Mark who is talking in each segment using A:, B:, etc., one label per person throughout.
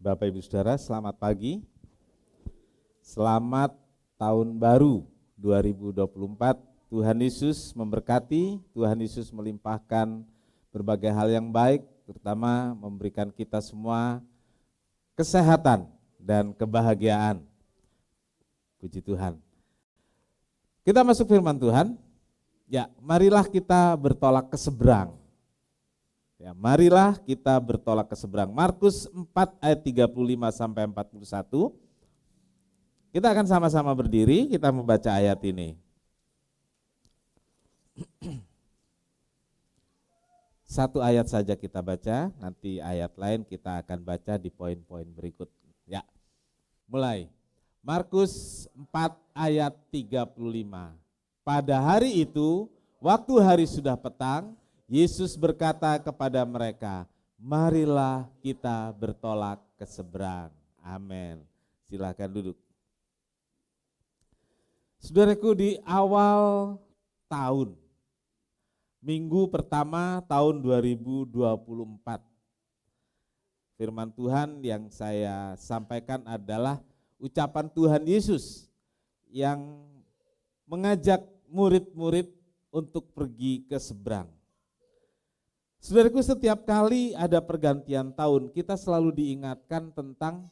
A: Bapak Ibu Saudara, selamat pagi. Selamat tahun baru 2024. Tuhan Yesus memberkati, Tuhan Yesus melimpahkan berbagai hal yang baik, terutama memberikan kita semua kesehatan dan kebahagiaan. Puji Tuhan. Kita masuk firman Tuhan. Ya, marilah kita bertolak ke seberang. Ya, marilah kita bertolak ke seberang. Markus 4 ayat 35 sampai 41. Kita akan sama-sama berdiri, kita membaca ayat ini. Satu ayat saja kita baca, nanti ayat lain kita akan baca di poin-poin berikut. Ya. Mulai. Markus 4 ayat 35. Pada hari itu, waktu hari sudah petang, Yesus berkata kepada mereka, marilah kita bertolak ke seberang. Amin. Silakan duduk. Saudaraku, di awal tahun, minggu pertama tahun 2024, firman Tuhan yang saya sampaikan adalah ucapan Tuhan Yesus yang mengajak murid-murid untuk pergi ke seberang. Saudaraku, setiap kali ada pergantian tahun, kita selalu diingatkan tentang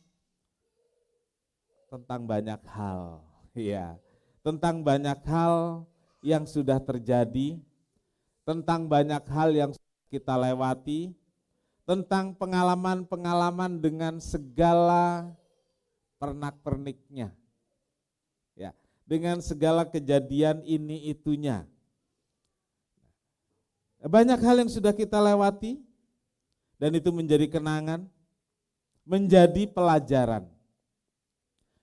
A: banyak hal, ya, tentang banyak hal yang sudah terjadi, tentang banyak hal yang kita lewati, tentang pengalaman-pengalaman dengan segala pernak-perniknya, ya, dengan segala kejadian ini itunya. Banyak hal yang sudah kita lewati dan itu menjadi kenangan, menjadi pelajaran.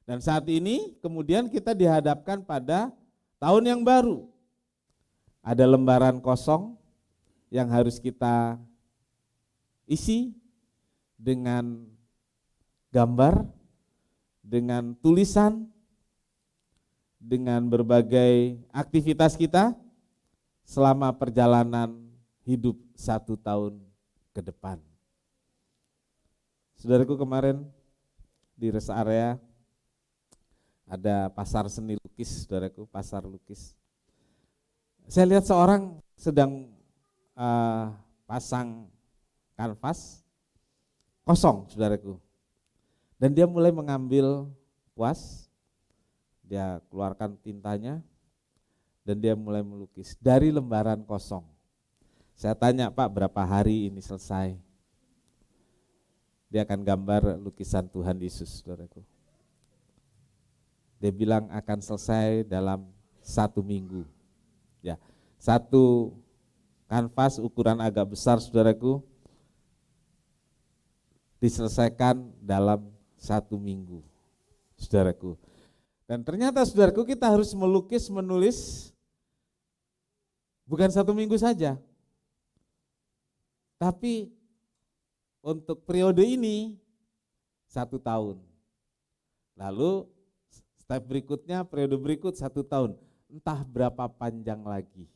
A: Dan saat ini kemudian kita dihadapkan pada tahun yang baru. Ada lembaran kosong yang harus kita isi dengan gambar, dengan tulisan, dengan berbagai aktivitas kita selama perjalanan hidup 1 tahun ke depan. Saudaraku, kemarin di rest area ada pasar seni lukis, saudaraku, pasar lukis. Saya lihat seorang sedang pasang kanvas kosong, saudaraku. Dan dia mulai mengambil kuas, dia keluarkan tintanya, dan dia mulai melukis dari lembaran kosong. Saya tanya, Pak, berapa hari ini selesai? Dia akan gambar lukisan Tuhan Yesus, saudaraku. Dia bilang akan selesai dalam 1 minggu. Ya, 1 kanvas ukuran agak besar, saudaraku, diselesaikan dalam 1 minggu, saudaraku. Dan ternyata, saudaraku, kita harus melukis, menulis bukan 1 minggu saja, tapi untuk periode ini 1 tahun. Lalu step berikutnya, periode berikut 1 tahun. Entah berapa panjang lagi.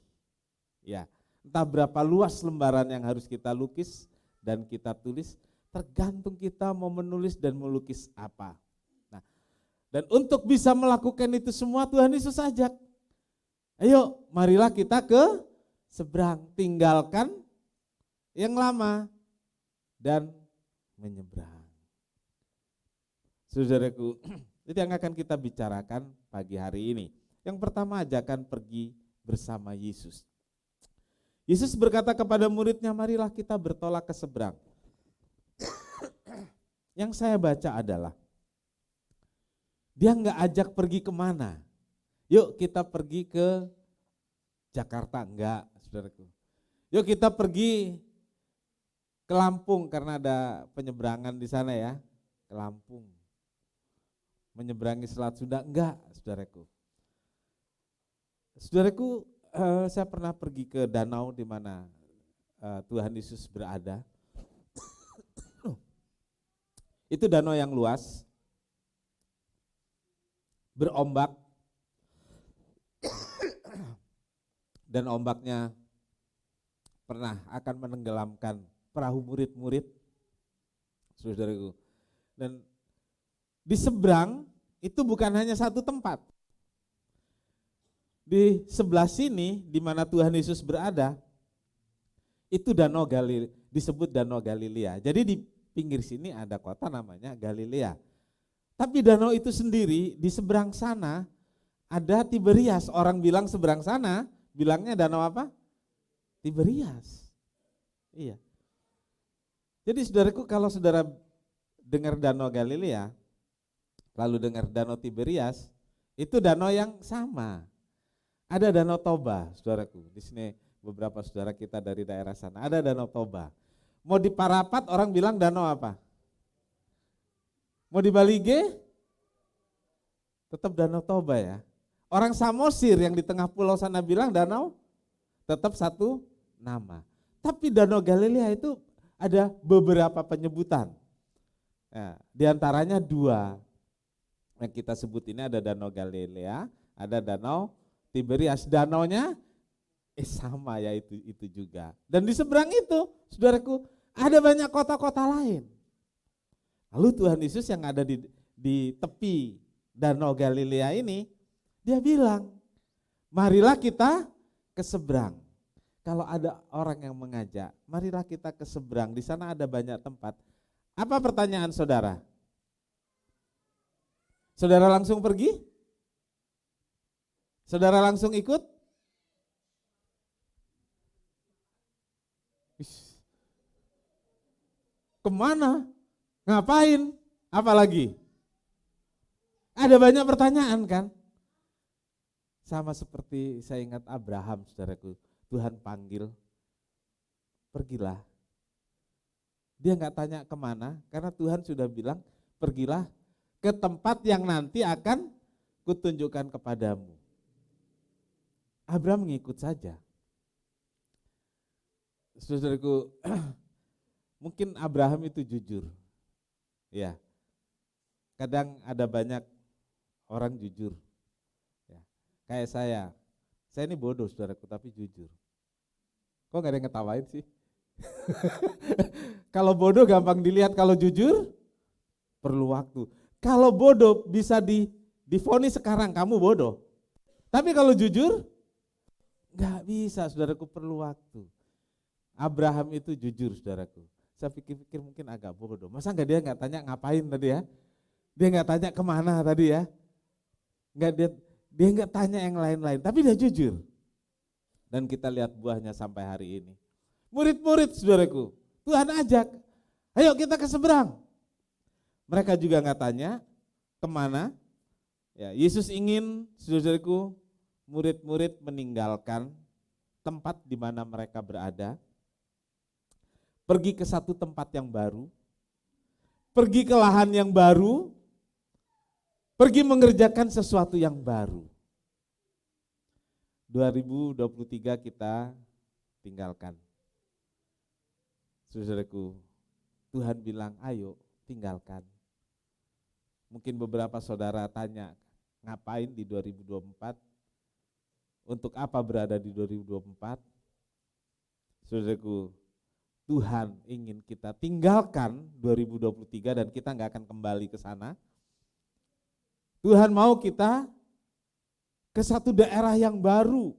A: Ya, entah berapa luas lembaran yang harus kita lukis dan kita tulis, tergantung kita mau menulis dan melukis apa. Nah, dan untuk bisa melakukan itu semua Tuhan Yesus ajak. Ayo, marilah kita ke seberang, tinggalkan yang lama dan menyeberang. Saudaraku, itu yang akan kita bicarakan pagi hari ini. Yang pertama, ajakan pergi bersama Yesus. Yesus berkata kepada muridnya, marilah kita bertolak ke seberang. Yang saya baca adalah, dia enggak ajak pergi kemana. Yuk kita pergi ke Jakarta, enggak, saudaraku. Yuk kita pergi ke Lampung karena ada penyeberangan di sana, ya, ke Lampung. Menyeberangi Selat Sunda, enggak, saudaraku. Saudaraku, saya pernah pergi ke danau di mana Tuhan Yesus berada. Itu danau yang luas, berombak, dan ombaknya pernah akan menenggelamkan perahu murid-murid, saudaraku. Dan di seberang itu bukan hanya satu tempat. Di sebelah sini di mana Tuhan Yesus berada, itu Danau Galilea, disebut Danau Galilea. Jadi di pinggir sini ada kota namanya Galilea. Tapi danau itu sendiri di seberang sana ada Tiberias. Orang bilang seberang sana, bilangnya danau apa? Tiberias. Iya. Jadi saudaraku, kalau saudara dengar Danau Galilea, lalu dengar Danau Tiberias, itu danau yang sama. Ada Danau Toba, saudaraku. Di sini beberapa saudara kita dari daerah sana. Ada Danau Toba. Mau di Parapat orang bilang danau apa? Mau di Balige? Tetap Danau Toba ya. Orang Samosir yang di tengah pulau sana bilang danau, tetap satu nama. Tapi Danau Galilea itu ada beberapa penyebutan. Nah, di antaranya dua. Yang kita sebut ini ada Danau Galilea, ada Danau Tiberias. Danaunya sama ya, itu juga. Dan di seberang itu, saudaraku, ada banyak kota-kota lain. Lalu Tuhan Yesus yang ada di tepi Danau Galilea ini, dia bilang, marilah kita ke seberang. Kalau ada orang yang mengajak, marilah kita ke seberang, di sana ada banyak tempat. Apa pertanyaan saudara? Saudara langsung pergi? Saudara langsung ikut? Kemana? Ngapain? Apalagi? Ada banyak pertanyaan kan? Sama seperti saya ingat Abraham, saudaraku. Tuhan panggil, pergilah. Dia nggak tanya kemana, karena Tuhan sudah bilang, pergilah ke tempat yang nanti akan kutunjukkan kepadamu. Abraham mengikut saja. Saudaraku, mungkin Abraham itu jujur. Ya. Kadang ada banyak orang jujur. Ya. Kayak saya ini bodoh saudaraku, tapi jujur. Kok gak ada yang ngetawain sih? Kalau bodoh gampang dilihat, kalau jujur perlu waktu. Kalau bodoh bisa divonis sekarang, kamu bodoh. Tapi kalau jujur, gak bisa saudaraku, perlu waktu. Abraham itu jujur saudaraku. Saya pikir-pikir mungkin agak bodoh. Masa enggak dia enggak tanya ngapain tadi ya? Dia enggak tanya kemana tadi ya? Dia enggak tanya yang lain-lain, tapi dia jujur. Dan kita lihat buahnya sampai hari ini. Murid-murid saudaraku, Tuhan ajak, ayo kita ke seberang. Mereka juga enggak tanya kemana. Ya, Yesus ingin saudaraku, murid-murid meninggalkan tempat di mana mereka berada, pergi ke satu tempat yang baru, pergi ke lahan yang baru, pergi mengerjakan sesuatu yang baru. 2023 kita tinggalkan. Saudaraku, Tuhan bilang ayo tinggalkan. Mungkin beberapa saudara tanya, ngapain di 2024? Untuk apa berada di 2024? Saudaraku, Tuhan ingin kita tinggalkan 2023 dan kita nggak akan kembali ke sana. Tuhan mau kita ke satu daerah yang baru,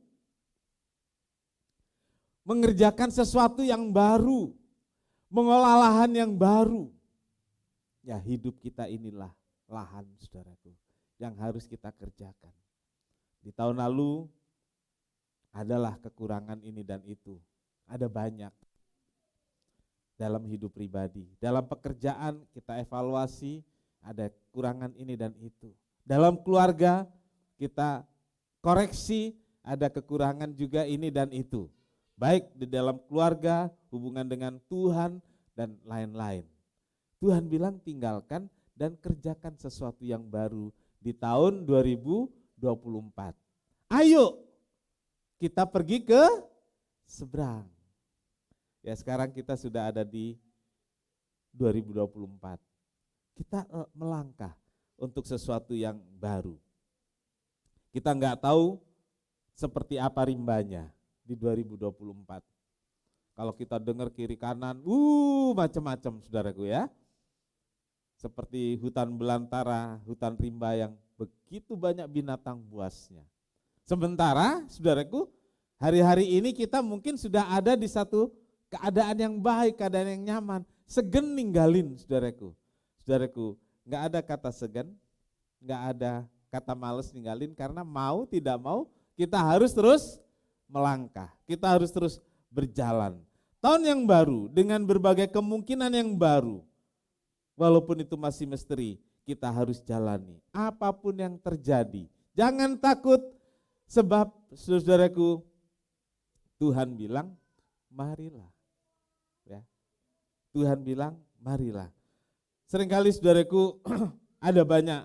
A: mengerjakan sesuatu yang baru, mengolah lahan yang baru. Ya, hidup kita inilah lahan saudaraku yang harus kita kerjakan. Di tahun lalu adalah kekurangan ini dan itu, ada banyak. Dalam hidup pribadi, dalam pekerjaan kita evaluasi, ada kekurangan ini dan itu. Dalam keluarga kita koreksi, ada kekurangan juga ini dan itu. Baik di dalam keluarga, hubungan dengan Tuhan dan lain-lain. Tuhan bilang tinggalkan dan kerjakan sesuatu yang baru di tahun 2024. Ayo kita pergi ke seberang. Ya, sekarang kita sudah ada di 2024. Kita melangkah untuk sesuatu yang baru. Kita enggak tahu seperti apa rimbanya di 2024. Kalau kita dengar kiri kanan, macam-macam saudaraku ya. seperti hutan belantara, hutan rimba yang begitu banyak binatang buasnya. Sementara, saudaraku, hari-hari ini kita mungkin sudah ada di satu keadaan yang baik, keadaan yang nyaman. Segan ninggalin, saudaraku. Saudaraku, enggak ada kata segan, enggak ada kata males ninggalin, karena mau tidak mau kita harus terus melangkah. Kita harus terus berjalan. Tahun yang baru dengan berbagai kemungkinan yang baru. Walaupun itu masih misteri, kita harus jalani. Apapun yang terjadi, jangan takut, sebab saudaraku, Tuhan bilang marilah. Ya. Tuhan bilang marilah. Seringkali saudaraku ada banyak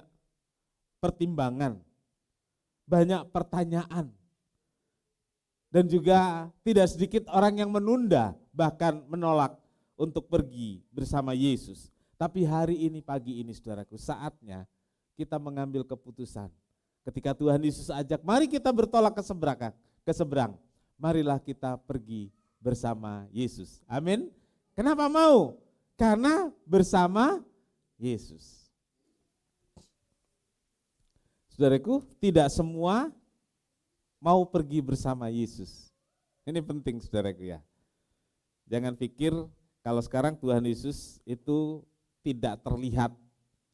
A: pertimbangan, banyak pertanyaan, dan juga tidak sedikit orang yang menunda, bahkan menolak untuk pergi bersama Yesus. Tapi hari ini, pagi ini saudaraku, saatnya kita mengambil keputusan. Ketika Tuhan Yesus ajak, mari kita bertolak ke seberang. Marilah kita pergi bersama Yesus. Amin. Kenapa mau? Karena bersama Yesus. Saudaraku, tidak semua mau pergi bersama Yesus. Ini penting saudaraku ya. Jangan pikir kalau sekarang Tuhan Yesus itu tidak terlihat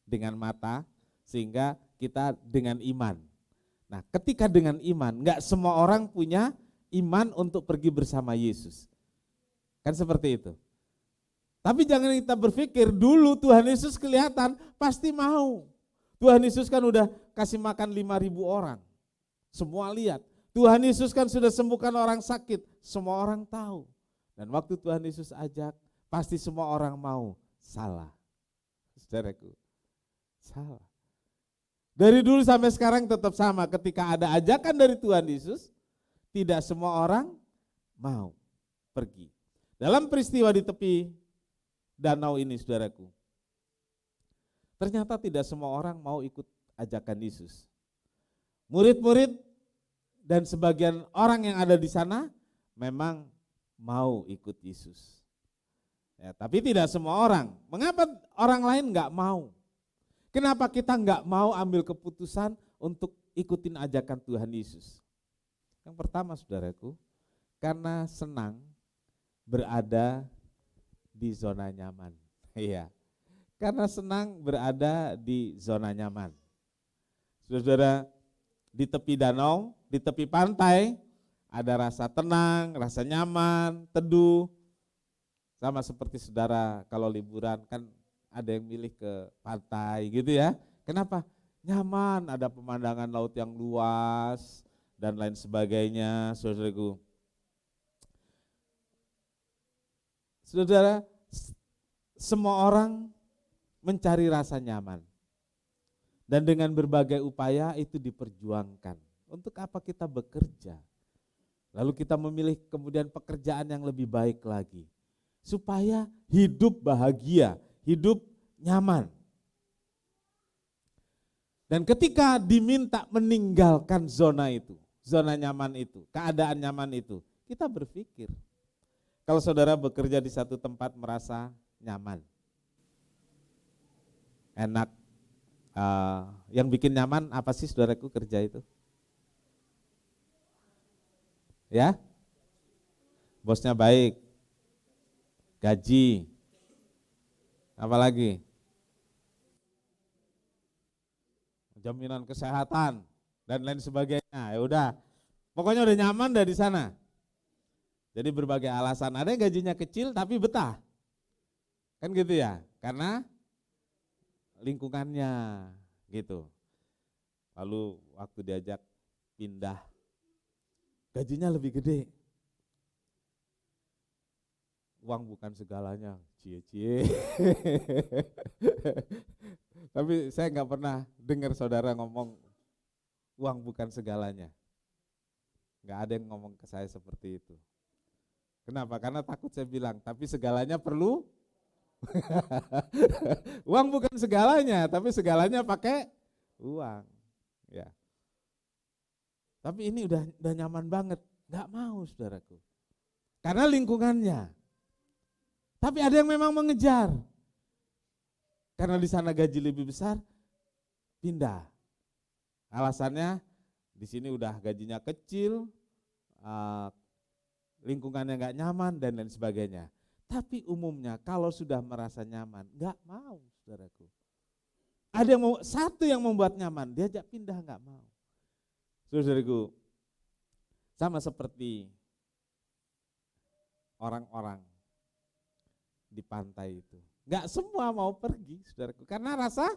A: dengan mata sehingga kita dengan iman. Nah, ketika dengan iman, enggak semua orang punya iman untuk pergi bersama Yesus. Kan seperti itu. Tapi jangan kita berpikir dulu Tuhan Yesus kelihatan pasti mau. Tuhan Yesus kan udah kasih makan 5.000 orang. Semua lihat. Tuhan Yesus kan sudah sembuhkan orang sakit, semua orang tahu. Dan waktu Tuhan Yesus ajak, pasti semua orang mau. Salah. Saudaraku, salah. Dari dulu sampai sekarang tetap sama, ketika ada ajakan dari Tuhan Yesus, tidak semua orang mau pergi. Dalam peristiwa di tepi danau ini saudaraku, ternyata tidak semua orang mau ikut ajakan Yesus. Murid-murid dan sebagian orang yang ada di sana memang mau ikut Yesus. Ya, tapi tidak semua orang. Mengapa orang lain enggak mau? Kenapa kita enggak mau ambil keputusan untuk ikutin ajakan Tuhan Yesus? Yang pertama saudaraku, karena senang berada di zona nyaman. Iya. Karena senang berada di zona nyaman. Saudara, di tepi danau, di tepi pantai, ada rasa tenang, rasa nyaman, teduh. Sama seperti saudara kalau liburan kan ada yang milih ke pantai gitu ya. Kenapa? Nyaman, ada pemandangan laut yang luas dan lain sebagainya, saudaraku. Saudara, semua orang mencari rasa nyaman. Dan dengan berbagai upaya itu diperjuangkan. Untuk apa kita bekerja? Lalu kita memilih kemudian pekerjaan yang lebih baik lagi. Supaya hidup bahagia, hidup nyaman. Dan ketika diminta meninggalkan zona itu, zona nyaman itu, keadaan nyaman itu, kita berpikir, kalau saudara bekerja di satu tempat merasa nyaman, enak, yang bikin nyaman apa sih saudaraku kerja itu? Ya, bosnya baik, gaji, apalagi jaminan kesehatan dan lain sebagainya. Ya udah, pokoknya udah nyaman dari sana. Jadi berbagai alasan. Ada yang gajinya kecil tapi betah, kan gitu ya? Karena lingkungannya gitu. Lalu waktu diajak pindah, gajinya lebih gede. Uang bukan segalanya, cie-cie. Tapi saya nggak pernah dengar saudara ngomong uang bukan segalanya. Nggak ada yang ngomong ke saya seperti itu. Kenapa? Karena takut saya bilang, tapi segalanya perlu. Uang bukan segalanya, tapi segalanya pakai uang. Ya. Tapi ini udah nyaman banget, nggak mau saudaraku. Karena lingkungannya. Tapi ada yang memang mengejar. Karena di sana gaji lebih besar, pindah. Alasannya di sini udah gajinya kecil, lingkungannya nggak nyaman dan lain sebagainya. Tapi umumnya kalau sudah merasa nyaman, nggak mau, saudaraku. Ada yang mau, satu yang membuat nyaman, diajak pindah nggak mau. Saudaraku, sama seperti orang-orang di pantai itu. Nggak semua mau pergi, saudaraku, karena rasa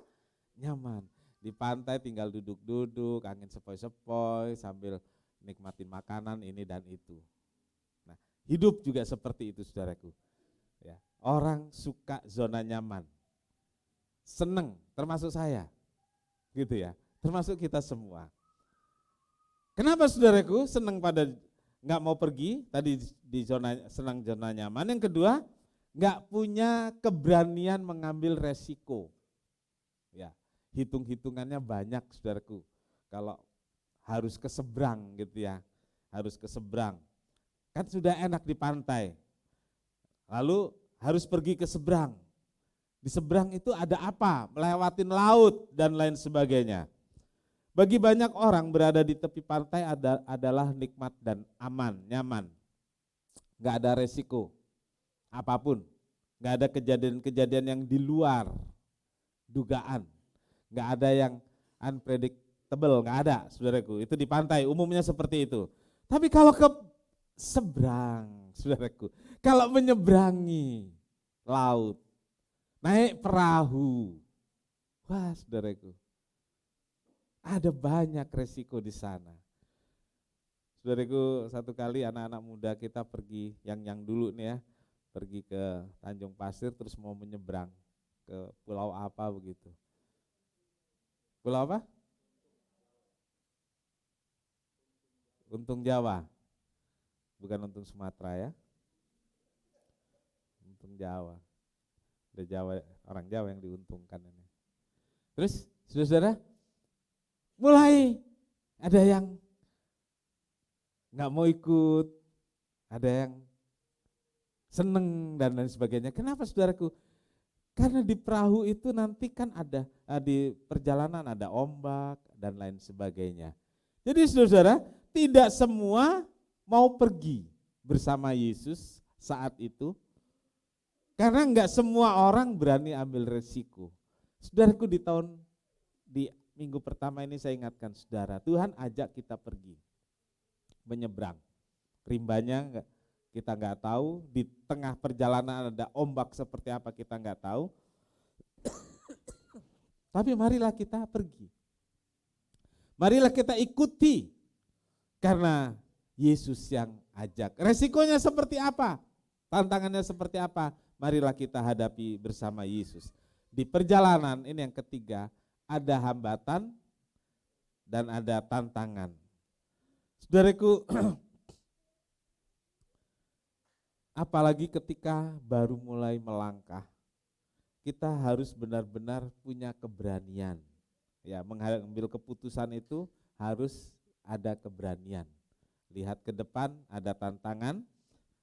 A: nyaman. Di pantai tinggal duduk-duduk, angin sepoi-sepoi sambil nikmatin makanan ini dan itu. Nah, hidup juga seperti itu, saudaraku. Ya, orang suka zona nyaman, seneng, termasuk saya, gitu ya, termasuk kita semua. Kenapa, saudaraku, seneng pada nggak mau pergi? Tadi di senang zona nyaman. Yang kedua, nggak punya keberanian mengambil resiko. Ya, hitung-hitungannya banyak, saudaraku. Kalau harus ke seberang gitu ya, harus ke seberang. Kan sudah enak di pantai. Lalu harus pergi ke seberang. Di seberang itu ada apa? Melewatin laut dan lain sebagainya. Bagi banyak orang berada di tepi pantai adalah nikmat dan aman, nyaman. Enggak ada resiko apapun. Enggak ada kejadian-kejadian yang di luar dugaan. Enggak ada yang unpredictable, enggak ada, saudaraku. Itu di pantai umumnya seperti itu. Tapi kalau ke seberang, saudaraku, kalau menyeberangi laut, naik perahu, wah, saudaraku, ada banyak resiko di sana. Saudaraku, satu kali anak-anak muda kita pergi, yang dulu nih ya, pergi ke Tanjung Pasir terus mau menyeberang ke pulau apa begitu. Pulau apa? Untung Jawa, bukan Untung Sumatera ya. Untung Jawa. Ada Jawa, orang Jawa yang diuntungkan ini. Terus, saudara, mulai ada yang nggak mau ikut, ada yang seneng dan lain sebagainya. Kenapa, saudaraku? Karena di perahu itu nanti kan ada di perjalanan ada ombak dan lain sebagainya. Jadi saudara, tidak semua mau pergi bersama Yesus saat itu. Karena enggak semua orang berani ambil resiko. Saudaraku, di minggu pertama ini saya ingatkan saudara, Tuhan ajak kita pergi menyeberang. Rimbanya kita enggak tahu, di tengah perjalanan ada ombak seperti apa kita enggak tahu. Tapi marilah kita pergi. Marilah kita ikuti karena Yesus yang ajak. Resikonya seperti apa? Tantangannya seperti apa? Marilah kita hadapi bersama Yesus. Di perjalanan ini yang ketiga, ada hambatan dan ada tantangan. Saudaraku, apalagi ketika baru mulai melangkah, kita harus benar-benar punya keberanian. Ya, mengambil keputusan itu harus ada keberanian. Lihat ke depan, ada tantangan,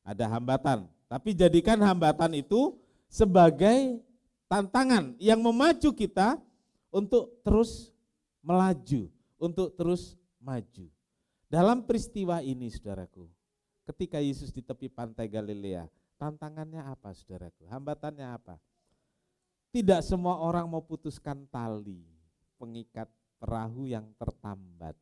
A: ada hambatan. Tapi jadikan hambatan itu sebagai tantangan yang memacu kita untuk terus melaju, untuk terus maju. Dalam peristiwa ini, saudaraku, ketika Yesus di tepi pantai Galilea, tantangannya apa, saudaraku? Hambatannya apa? Tidak semua orang mau putuskan tali pengikat perahu yang tertambat.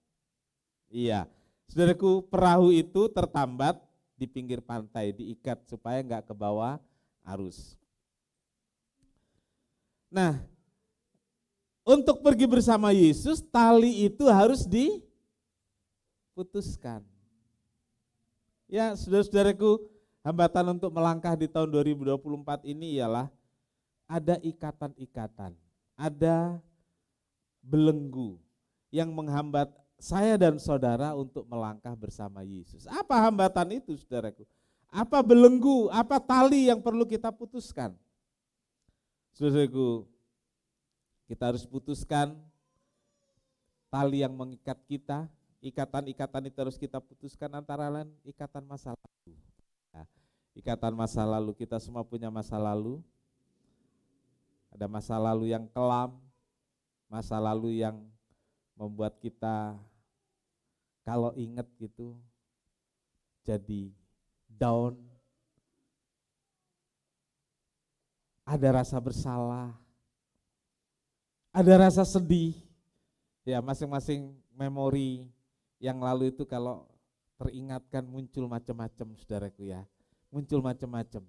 A: Iya, saudaraku, perahu itu tertambat di pinggir pantai, diikat supaya enggak ke bawah arus. Nah, untuk pergi bersama Yesus, tali itu harus diputuskan. Ya, saudara-saudaraku, hambatan untuk melangkah di tahun 2024 ini ialah ada ikatan-ikatan, ada belenggu yang menghambat saya dan saudara untuk melangkah bersama Yesus. Apa hambatan itu, saudaraku? Apa belenggu, apa tali yang perlu kita putuskan? Saudaraku, kita harus putuskan tali yang mengikat kita, ikatan-ikatan itu harus kita putuskan, antara lain ikatan masa lalu. Ya, ikatan masa lalu, kita semua punya masa lalu. Ada masa lalu yang kelam, masa lalu yang membuat kita kalau ingat gitu jadi down, ada rasa bersalah, ada rasa sedih. Ya, masing-masing memori yang lalu itu kalau teringatkan muncul macam-macam, saudaraku ya. Muncul macam-macam.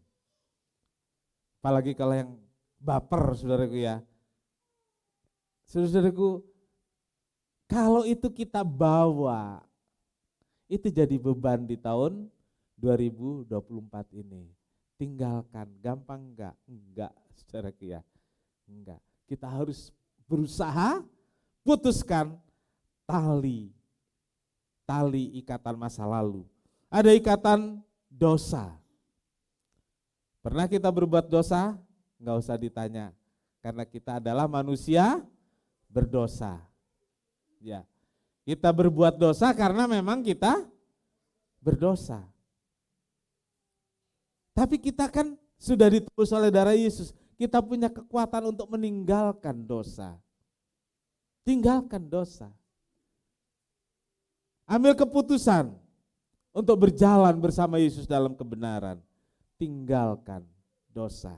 A: Apalagi kalau yang baper, saudaraku ya. Saudaraku, kalau itu kita bawa, itu jadi beban di tahun 2024 ini. Tinggalkan, gampang enggak? Enggak, saudaraku ya. Enggak. Kita harus berusaha putuskan tali ikatan masa lalu. Ada ikatan dosa. Pernah kita berbuat dosa? Enggak usah ditanya. Karena kita adalah manusia berdosa. Ya. Kita berbuat dosa karena memang kita berdosa. Tapi kita kan sudah ditebus oleh darah Yesus. Kita punya kekuatan untuk meninggalkan dosa. Tinggalkan dosa. Ambil keputusan untuk berjalan bersama Yesus dalam kebenaran. Tinggalkan dosa.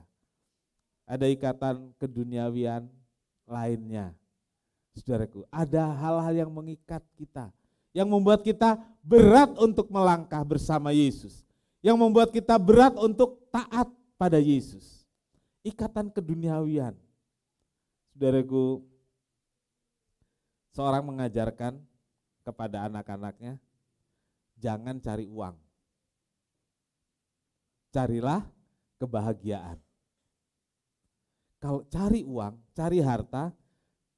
A: Ada ikatan keduniawian lainnya. Saudaraku, ada hal-hal yang mengikat kita, yang membuat kita berat untuk melangkah bersama Yesus, yang membuat kita berat untuk taat pada Yesus. Ikatan keduniawian. Saudaraku, seorang mengajarkan kepada anak-anaknya, jangan cari uang. Carilah kebahagiaan. Kalau cari uang, cari harta,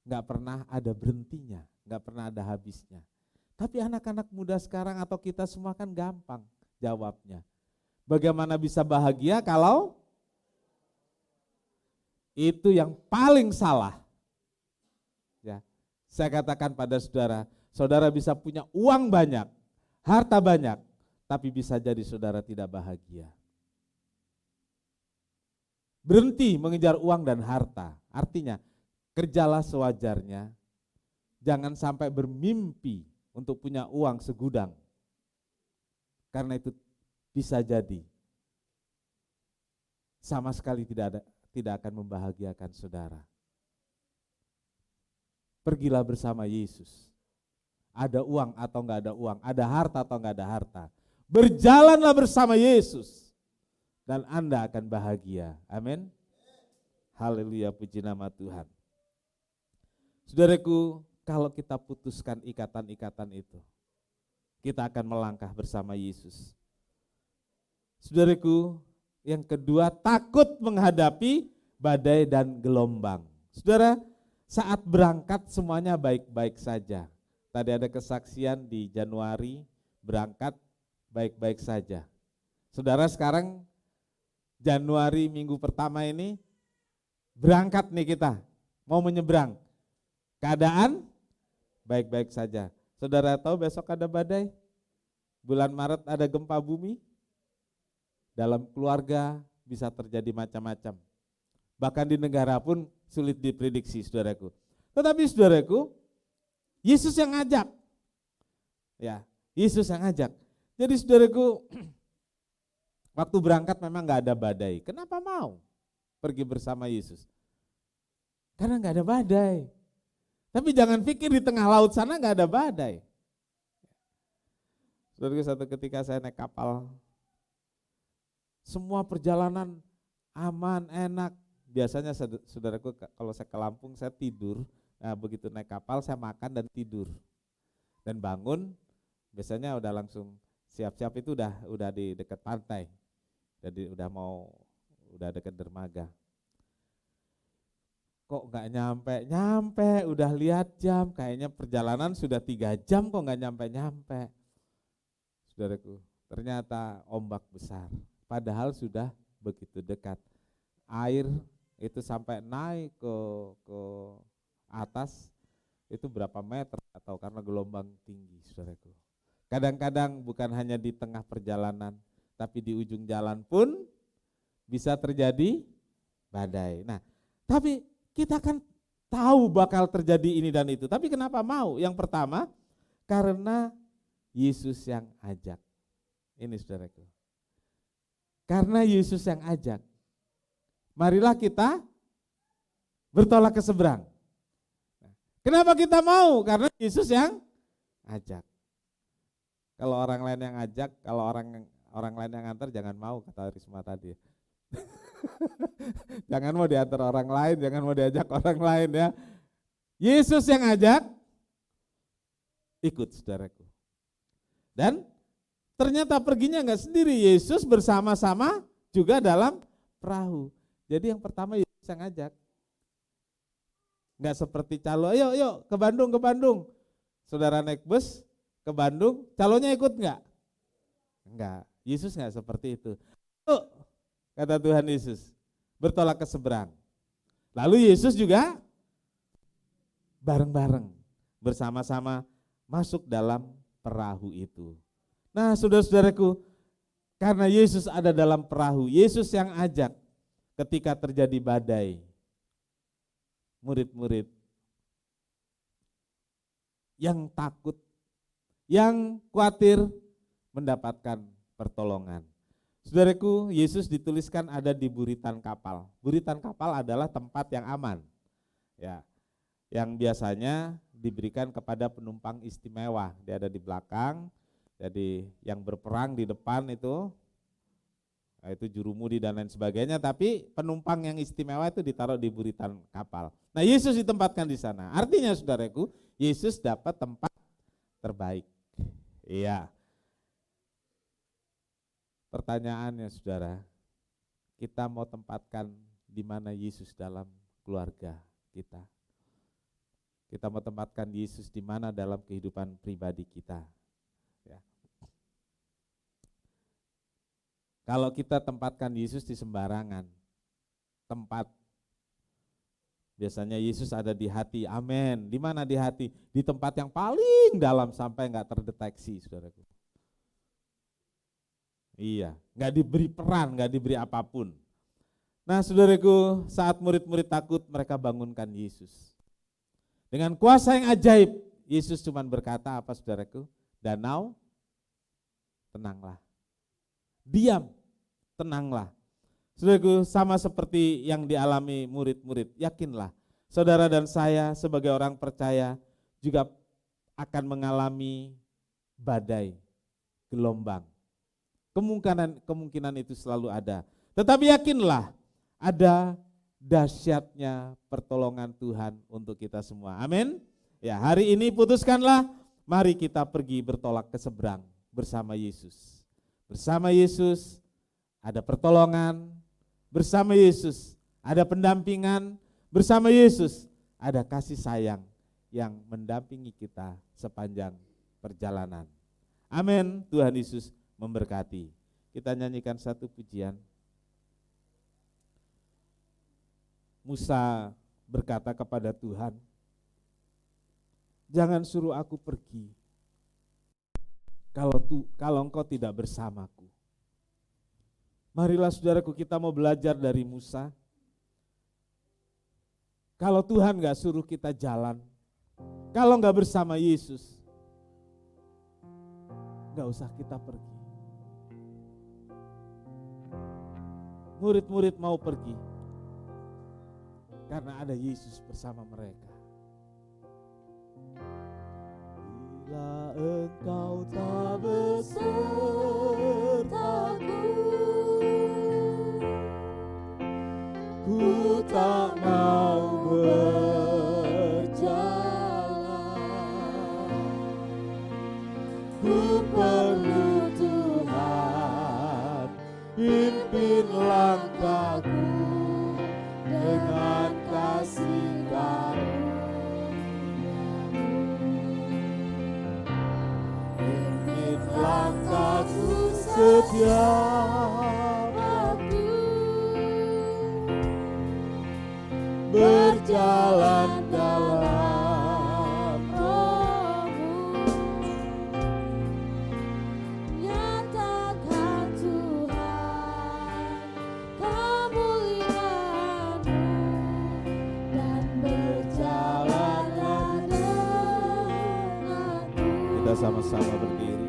A: nggak pernah ada berhentinya, nggak pernah ada habisnya. Tapi anak-anak muda sekarang atau kita semua kan gampang jawabnya. Bagaimana bisa bahagia kalau itu yang paling salah. Ya, saya katakan pada saudara, saudara bisa punya uang banyak, harta banyak, tapi bisa jadi saudara tidak bahagia. Berhenti mengejar uang dan harta, artinya kerjalah sewajarnya, jangan sampai bermimpi untuk punya uang segudang, karena itu bisa jadi sama sekali tidak akan membahagiakan saudara. Pergilah bersama Yesus. Ada uang atau enggak ada uang, ada harta atau enggak ada harta. Berjalanlah bersama Yesus dan Anda akan bahagia. Amin. Haleluya, puji nama Tuhan. Saudaraku, kalau kita putuskan ikatan-ikatan itu, kita akan melangkah bersama Yesus. Saudaraku, yang kedua, takut menghadapi badai dan gelombang. Saudara, saat berangkat semuanya baik-baik saja. Tadi ada kesaksian di Januari, berangkat baik-baik saja. Saudara, sekarang Januari minggu pertama ini berangkat nih kita, mau menyeberang. Keadaan baik-baik saja. Saudara tahu besok ada badai? Bulan Maret ada gempa bumi? Dalam keluarga bisa terjadi macam-macam. Bahkan di negara pun sulit diprediksi, saudaraku. Tetapi saudaraku, Yesus yang ngajak. Ya, Yesus yang ngajak. Jadi saudaraku, waktu berangkat memang enggak ada badai. Kenapa mau pergi bersama Yesus? Karena enggak ada badai. Tapi jangan pikir di tengah laut sana enggak ada badai. Saudaraku, satu ketika saya naik kapal, semua perjalanan aman, enak. Biasanya saudaraku kalau saya ke Lampung saya tidur, nah begitu naik kapal saya makan dan tidur. Dan bangun biasanya udah langsung siap-siap, itu udah di dekat pantai. Jadi udah dekat dermaga. Kok nggak nyampe, udah lihat jam, kayaknya perjalanan sudah 3 jam kok nggak nyampe. Saudaraku, ternyata ombak besar. Padahal sudah begitu dekat. Air itu sampai naik ke atas, itu berapa meter atau karena gelombang tinggi, saudaraku. Kadang-kadang bukan hanya di tengah perjalanan, tapi di ujung jalan pun bisa terjadi badai. Nah, Tapi kita kan tahu bakal terjadi ini dan itu. Tapi kenapa mau? Yang pertama, karena Yesus yang ajak. Ini saudaraku. Karena Yesus yang ajak. Marilah kita bertolak ke seberang. Kenapa kita mau? Karena Yesus yang ajak. Kalau orang lain yang ajak, kalau orang lain yang antar, jangan mau, kata Risma tadi. Jangan mau diantar orang lain, jangan mau diajak orang lain ya. Yesus yang ajak, ikut saudaraku. Dan ternyata perginya enggak sendiri, Yesus bersama-sama juga dalam perahu. Jadi yang pertama Yesus yang ajak. Enggak seperti calo, yuk ke Bandung. Saudara naik bus ke Bandung, calonnya ikut enggak? Enggak, Yesus enggak seperti itu. Yuk, kata Tuhan Yesus, bertolak ke seberang. Lalu Yesus juga bareng-bareng, bersama-sama masuk dalam perahu itu. Nah saudara-saudaraku, karena Yesus ada dalam perahu, Yesus yang ajak ketika terjadi badai. Murid-murid yang takut, yang khawatir mendapatkan pertolongan. Saudaraku, Yesus dituliskan ada di buritan kapal. Buritan kapal adalah tempat yang aman, ya, yang biasanya diberikan kepada penumpang istimewa. Dia ada di belakang, jadi yang berperang di depan itu jurumudi dan lain sebagainya. Tapi penumpang yang istimewa itu ditaruh di buritan kapal. Nah Yesus ditempatkan di sana. Artinya saudaraku, Yesus dapat tempat terbaik. Iya. Pertanyaannya saudara, kita mau tempatkan di mana Yesus dalam keluarga kita? Kita mau tempatkan Yesus di mana dalam kehidupan pribadi kita? Ya. Kalau kita tempatkan Yesus di sembarangan tempat, biasanya Yesus ada di hati, amin. Di mana di hati? Di tempat yang paling dalam sampai enggak terdeteksi, saudaraku. Iya, enggak diberi peran, enggak diberi apapun. Nah saudaraku, saat murid-murid takut, mereka bangunkan Yesus. Dengan kuasa yang ajaib, Yesus cuma berkata apa saudaraku? Danau, tenanglah. Diam, tenanglah. Saudaraku, sama seperti yang dialami murid-murid, yakinlah, saudara dan saya sebagai orang percaya juga akan mengalami badai, gelombang. Kemungkinan itu selalu ada. Tetapi yakinlah, ada dahsyatnya pertolongan Tuhan untuk kita semua. Amin. Ya, hari ini putuskanlah, mari kita pergi bertolak ke seberang bersama Yesus. Bersama Yesus ada pertolongan, bersama Yesus ada pendampingan, bersama Yesus ada kasih sayang yang mendampingi kita sepanjang perjalanan. Amin. Tuhan Yesus memberkati. Kita nyanyikan satu pujian. Musa berkata kepada Tuhan, jangan suruh aku pergi kalau engkau tidak bersamaku. Marilah saudaraku, kita mau belajar dari Musa. Kalau Tuhan gak suruh kita jalan, kalau gak bersama Yesus, gak usah kita pergi. Murid-murid mau pergi karena ada Yesus bersama mereka. Bila engkau tak besertaku, ku tak mau berjalan. Ku perlu Tuhan, pimpin langkahku dengan kasih karunia-Mu. Pimpin langkahku setiap waktu, berjalan dalam Roh-Mu. Nyatakan Tuhan kemuliaan-Mu sama-sama berdiri.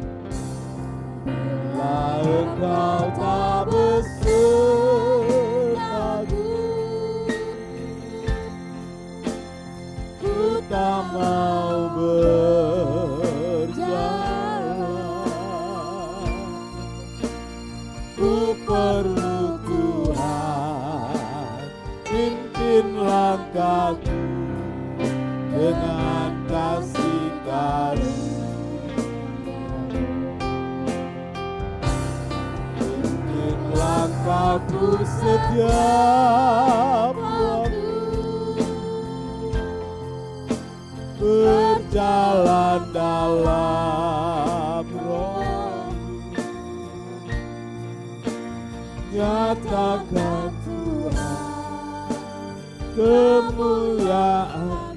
A: Bila Engkau tak besertaku, ku tak mau berjalan. Ku perlu Tuhan, pimpin langkahku dengan kasih karunia. Pimpin langkahku setiap waktu, berjalan dalam roh, nyatakan Tuhan kemuliaan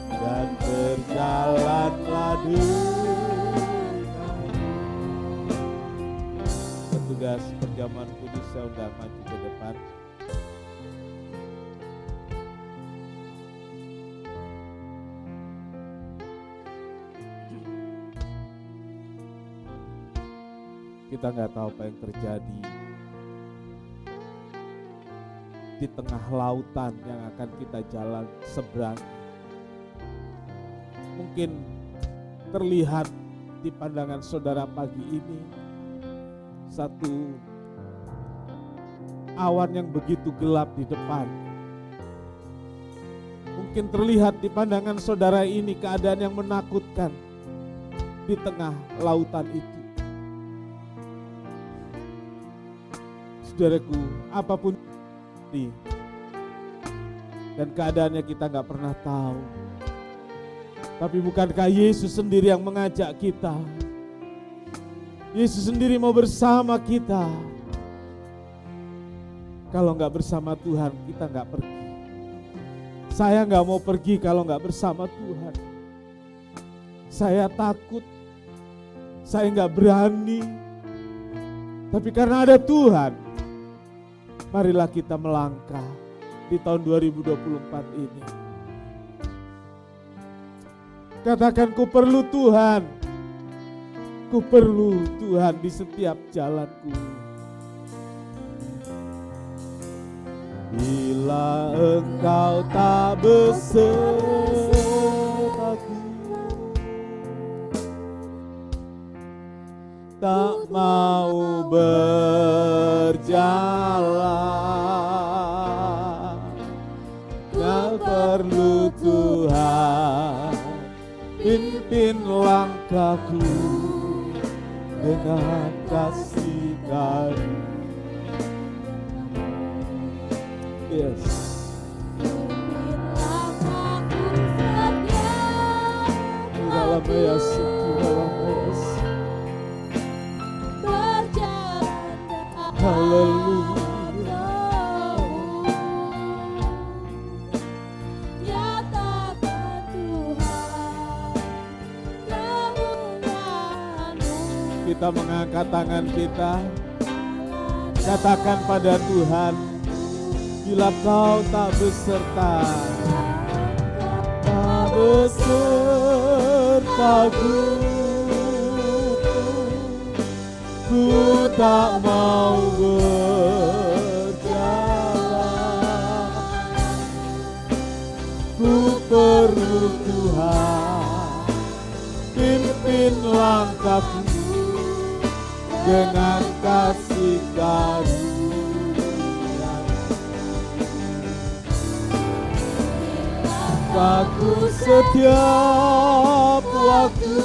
A: dan berjalanlah denganmu. Petugas perjamuan kudus saya undang maju ke depan. Kita nggak tahu apa yang terjadi di tengah lautan yang akan kita jalan seberang. Mungkin terlihat di pandangan saudara pagi ini satu awan yang begitu gelap di depan. Mungkin terlihat di pandangan saudara ini keadaan yang menakutkan di tengah lautan itu. Saudaraku, apapun dan keadaannya kita nggak pernah tahu. Tapi bukankah Yesus sendiri yang mengajak kita? Yesus sendiri mau bersama kita. Kalau nggak bersama Tuhan, kita nggak pergi. Saya nggak mau pergi kalau nggak bersama Tuhan. Saya takut, saya nggak berani. Tapi karena ada Tuhan, marilah kita melangkah di tahun 2024 ini. Katakan, ku perlu Tuhan. Ku perlu Tuhan di setiap jalanku. Bila Engkau tak besertaku, tak mau berjalan, tak perlu Tuhan, pimpin langkahku dengan kasih karunia. Yes. Dalam Yesus, dalam Yesus. Haleluya. Kita mengangkat tangan kita, katakan pada Tuhan, bila Kau tak beserta, tak besertaku, ku tak mau berjalan. Ku perlu Tuhan, pimpin langkahku dengan kasih karunia. Aku setiap waktu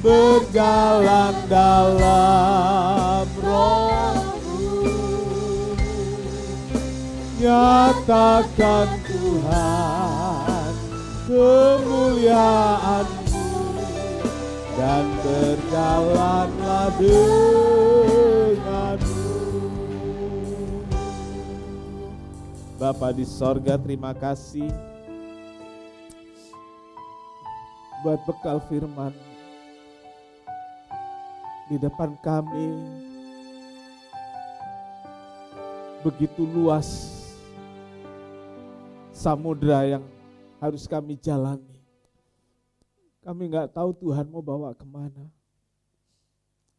A: berjalan dalam roh-Mu, nyatakan Tuhan kemuliaan-Mu dan berjalanlah denganmu. Bapa di sorga, terima kasih buat bekal firman di depan kami. Begitu luas samudra yang harus kami jalani. Kami nggak tahu Tuhan mau bawa kemana.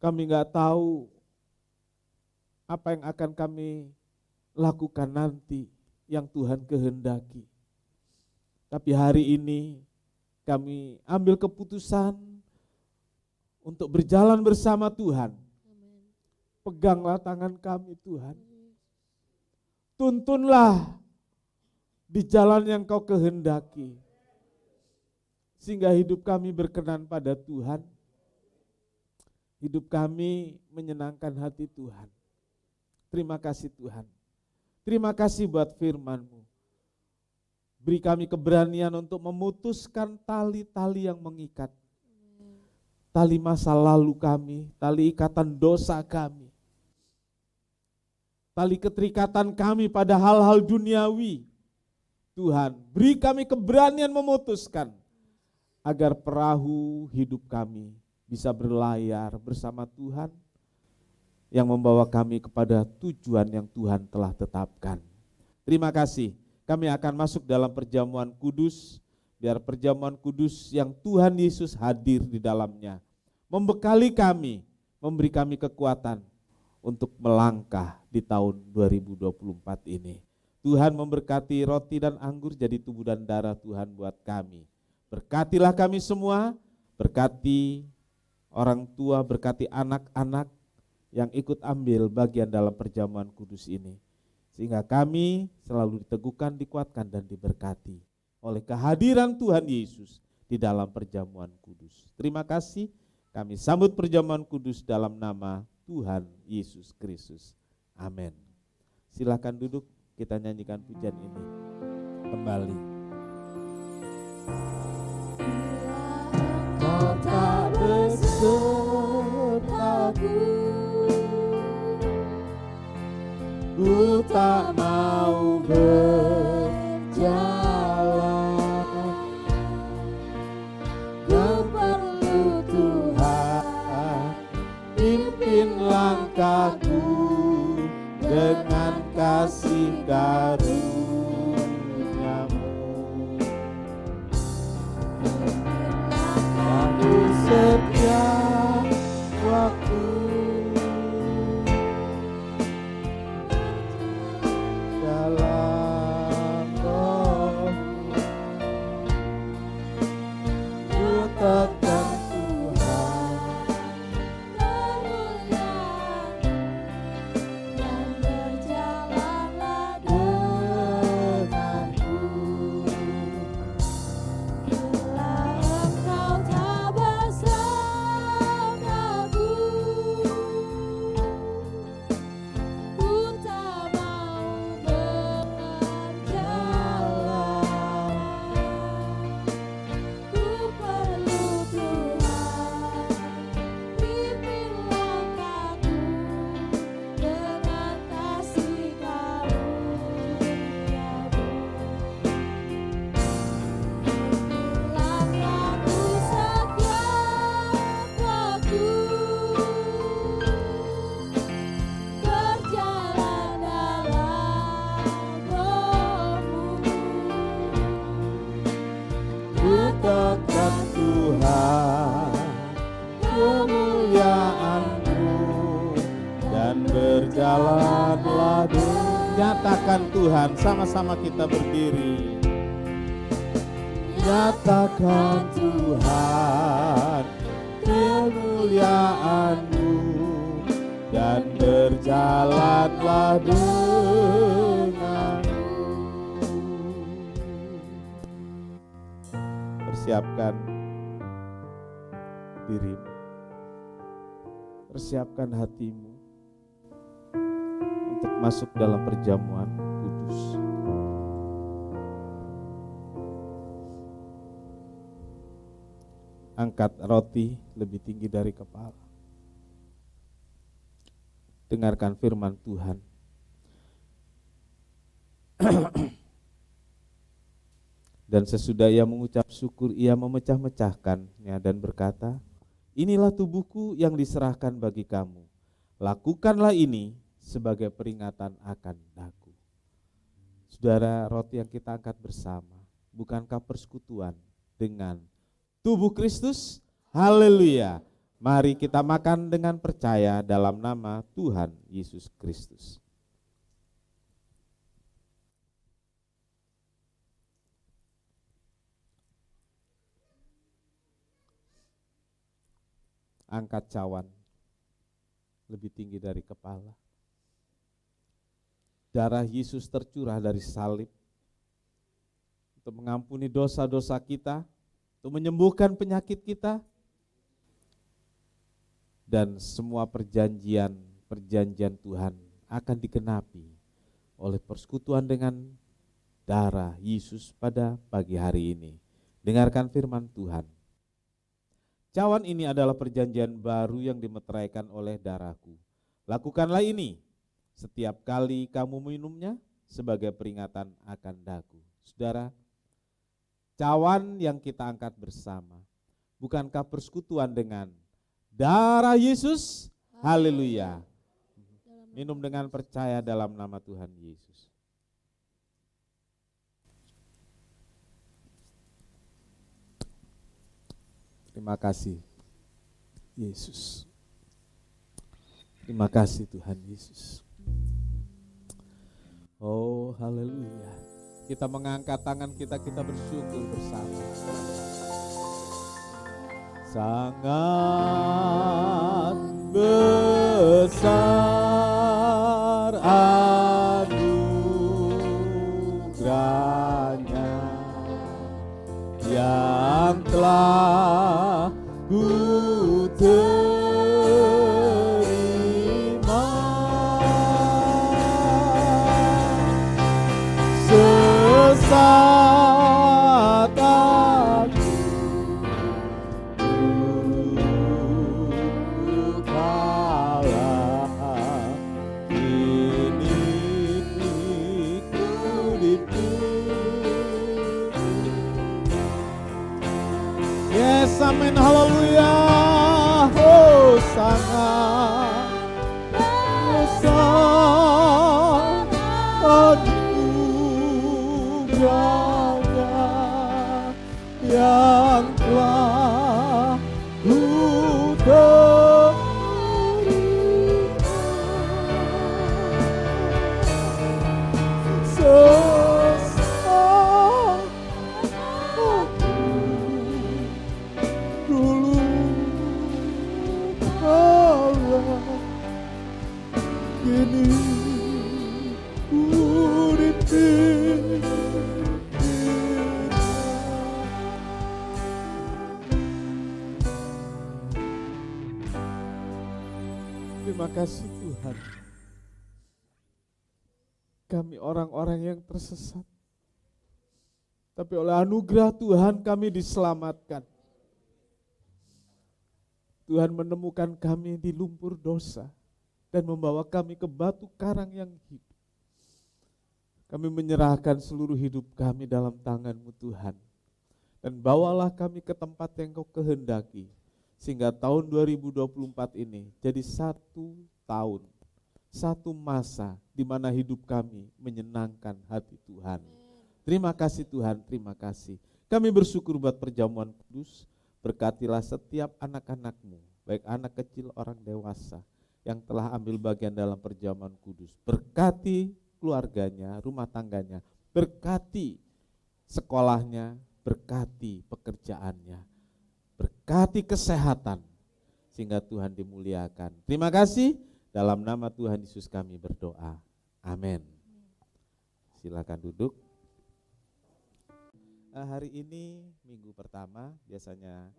A: Kami nggak tahu apa yang akan kami lakukan nanti yang Tuhan kehendaki. Tapi hari ini kami ambil keputusan untuk berjalan bersama Tuhan. Peganglah tangan kami Tuhan. Tuntunlah di jalan yang Kau kehendaki. Sehingga hidup kami berkenan pada Tuhan. Hidup kami menyenangkan hati Tuhan. Terima kasih Tuhan. Terima kasih buat firman-Mu. Beri kami keberanian untuk memutuskan tali-tali yang mengikat. Tali masa lalu kami, tali ikatan dosa kami. Tali keterikatan kami pada hal-hal duniawi. Tuhan, beri kami keberanian memutuskan agar perahu hidup kami bisa berlayar bersama Tuhan yang membawa kami kepada tujuan yang Tuhan telah tetapkan. Terima kasih. Kami akan masuk dalam perjamuan kudus, biar perjamuan kudus yang Tuhan Yesus hadir di dalamnya membekali kami, memberi kami kekuatan untuk melangkah di tahun 2024 ini. Tuhan memberkati roti dan anggur jadi tubuh dan darah Tuhan buat kami. Berkatilah kami semua, berkati orang tua, berkati anak-anak yang ikut ambil bagian dalam perjamuan kudus ini. Sehingga kami selalu diteguhkan, dikuatkan dan diberkati oleh kehadiran Tuhan Yesus di dalam perjamuan kudus. Terima kasih, kami sambut perjamuan kudus dalam nama Tuhan Yesus Kristus. Amin. Silakan duduk, kita nyanyikan pujian ini kembali. Kau tak besertaku, ku tak mau berjalan, ku perlu Tuhan, pimpin langkahku dengan kasih karunia-Mu. Aku setiap waktu dalam Roh-Mu, ku tekan Tuhan, kemuliaan dan berjalanlah denganku. Bila Engkau tak bersamaku, ku tak mau berjalan. Ku perlu Tuhan, pimpin langkahku dengan kasih karunia-Mu. Langkahku setiap waktu, berjalan dalam Roh-Mu. Ku tekan Tuhan, kemuliaan-Mu dan berjalanlah nyatakan Tuhan, sama-sama kita berdiri. Nyatakan Tuhan, kemuliaan-Mu dan berjalanlah denganku. Persiapkan dirimu, persiapkan hatimu untuk masuk dalam perjamuan kudus. Angkat roti lebih tinggi dari kepala. Dengarkan firman Tuhan. Dan sesudah ia mengucap syukur, ia memecah-mecahkannya dan berkata, inilah tubuhku yang diserahkan bagi kamu. Lakukanlah ini sebagai peringatan akan aku. Saudara, roti yang kita angkat bersama Bukankah persekutuan dengan tubuh Kristus? Haleluya. Mari kita makan dengan percaya dalam nama Tuhan Yesus Kristus. Angkat cawan lebih tinggi dari kepala. Darah Yesus tercurah dari salib untuk mengampuni dosa-dosa kita, untuk menyembuhkan penyakit kita, dan semua perjanjian Tuhan akan digenapi oleh persekutuan dengan darah Yesus pada pagi hari ini. Dengarkan firman Tuhan. Cawan ini adalah perjanjian baru yang dimeteraikan oleh darahku. Lakukanlah ini setiap kali kamu minumnya sebagai peringatan akan daku. Saudara, cawan yang kita angkat bersama, bukankah persekutuan dengan darah Yesus? Haleluya. Minum dengan percaya dalam nama Tuhan Yesus. Terima kasih Yesus. Terima kasih Tuhan Yesus. Oh haleluya. Kita mengangkat tangan kita bersyukur bersama. Sangat besar anugerahnya yang telah ku terima. Sesaat aku kalah, ini ku yes, amin, haleluya. Oh, sangat besar anugerahnya yang telah ku terima kasih Tuhan. Kami orang-orang yang tersesat, tapi oleh anugerah Tuhan kami diselamatkan. Tuhan menemukan kami di lumpur dosa dan membawa kami ke batu karang yang hidup. Kami menyerahkan seluruh hidup kami dalam tangan-Mu Tuhan. Dan bawalah kami ke tempat yang Kau kehendaki. Sehingga tahun 2024 ini jadi satu tahun, satu masa di mana hidup kami menyenangkan hati Tuhan. Terima kasih Tuhan, terima kasih. Kami bersyukur buat perjamuan kudus. Berkatilah setiap anak-anak-Mu, baik anak kecil, orang dewasa yang telah ambil bagian dalam perjamuan kudus. Berkati keluarganya, rumah tangganya, berkati sekolahnya, berkati pekerjaannya, berkati kesehatan, sehingga Tuhan dimuliakan. Terima kasih, dalam nama Tuhan Yesus kami berdoa. Amin. Silakan duduk. Hari ini minggu pertama, biasanya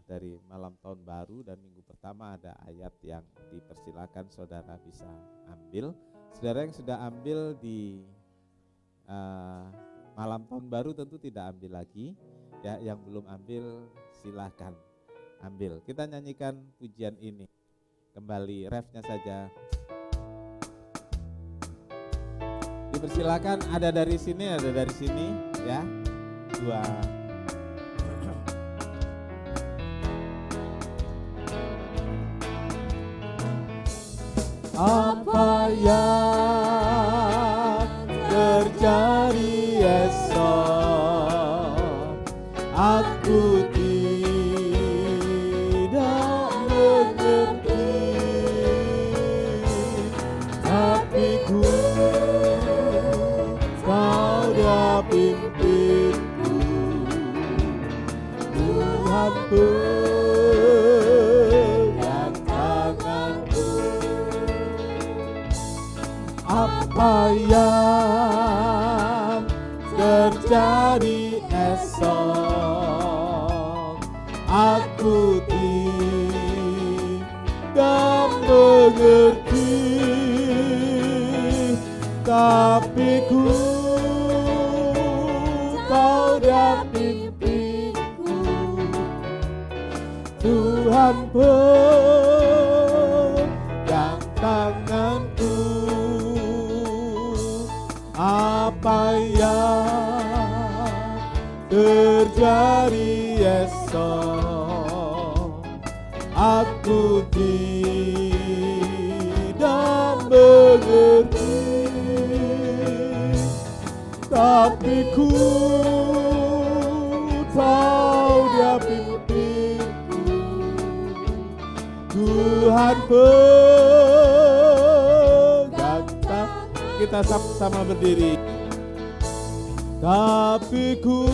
A: dari malam tahun baru dan minggu pertama ada ayat yang dipersilakan saudara bisa ambil. Saudara yang sudah ambil di malam tahun baru tentu tidak ambil lagi, ya, yang belum ambil silakan ambil. Kita nyanyikan pujian ini kembali, refnya saja. Dipersilakan, ada dari sini, ya. Dua. Apa yang terjadi esok pimpinku, Tuhan pegang tanganku. Apa yang terjadi esok, aku tidak mengerti, tapi ku tahu dia pimpinku, Tuhan pegang tanganku. Apa yang terjadi esok, aku tidak mengerti, tapi ku tahu dia pimpinku, Tuhan pegang tangan. Kita sama-sama berdiri. Tapi ku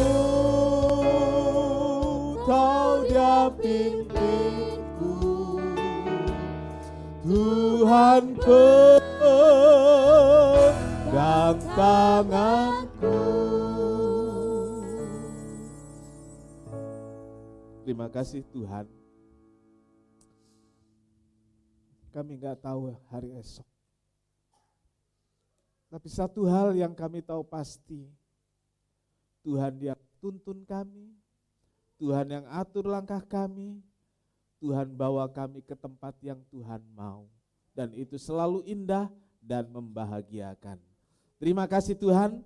A: tahu dia pimpinku, Tuhan pegang tanganku. Terima kasih Tuhan. Kami nggak tahu hari esok. Tapi satu hal yang kami tahu pasti, Tuhan yang tuntun kami, Tuhan yang atur langkah kami, Tuhan bawa kami ke tempat yang Tuhan mau. Dan itu selalu indah dan membahagiakan. Terima kasih Tuhan,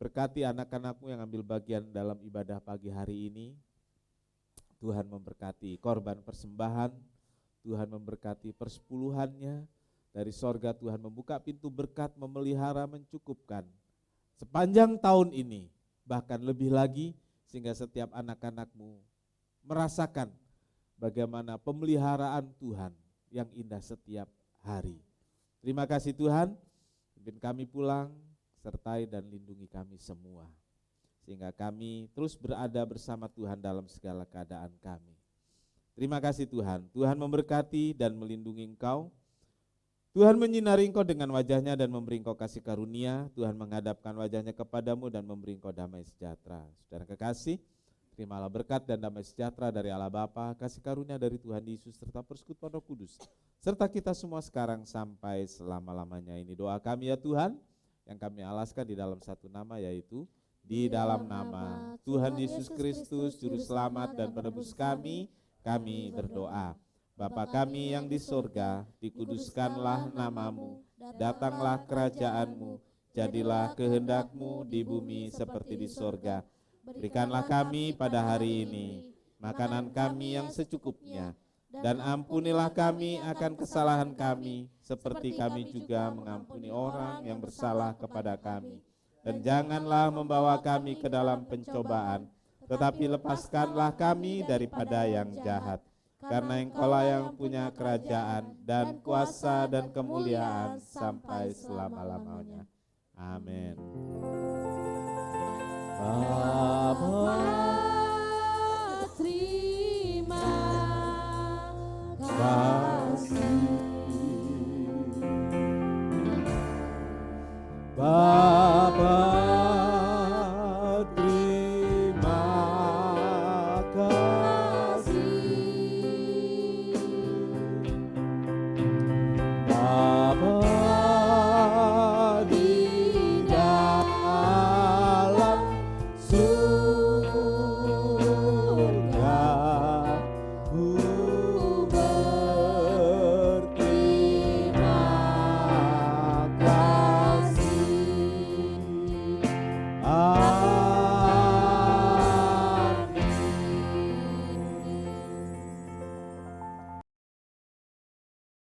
A: berkati anak-anak-Mu yang ambil bagian dalam ibadah pagi hari ini. Tuhan memberkati korban persembahan, Tuhan memberkati persepuluhannya. Dari sorga Tuhan membuka pintu berkat, memelihara, mencukupkan sepanjang tahun ini, bahkan lebih lagi, sehingga setiap anak-anak-Mu merasakan bagaimana pemeliharaan Tuhan yang indah setiap hari. Terima kasih Tuhan, pimpin kami pulang, sertai dan lindungi kami semua, sehingga kami terus berada bersama Tuhan dalam segala keadaan kami. Terima kasih Tuhan, Tuhan memberkati dan melindungi Engkau. Tuhan menyinari engkau dengan wajahnya dan memberi engkau kasih karunia. Tuhan menghadapkan wajahnya kepadamu dan memberi engkau damai sejahtera. Saudara kekasih, terimalah berkat dan damai sejahtera dari Allah Bapa, kasih karunia dari Tuhan Yesus serta persekutuan Roh Kudus, serta kita semua sekarang sampai selama-lamanya. Ini doa kami ya Tuhan, yang kami alaskan di dalam satu nama, yaitu di dalam nama Tuhan Yesus Kristus, Juru Selamat dan Penebus kami berdoa. Bapa kami yang di surga, dikuduskanlah nama-Mu, datanglah kerajaan-Mu, jadilah kehendak-Mu di bumi seperti di surga. Berikanlah kami pada hari ini makanan kami yang secukupnya, dan ampunilah kami akan kesalahan kami, seperti kami juga mengampuni orang yang bersalah kepada kami. Dan janganlah membawa kami ke dalam pencobaan, tetapi lepaskanlah kami daripada yang jahat. Karena Engkaulah yang punya kerajaan dan kuasa dan kemuliaan sampai selama-lamanya. Amin.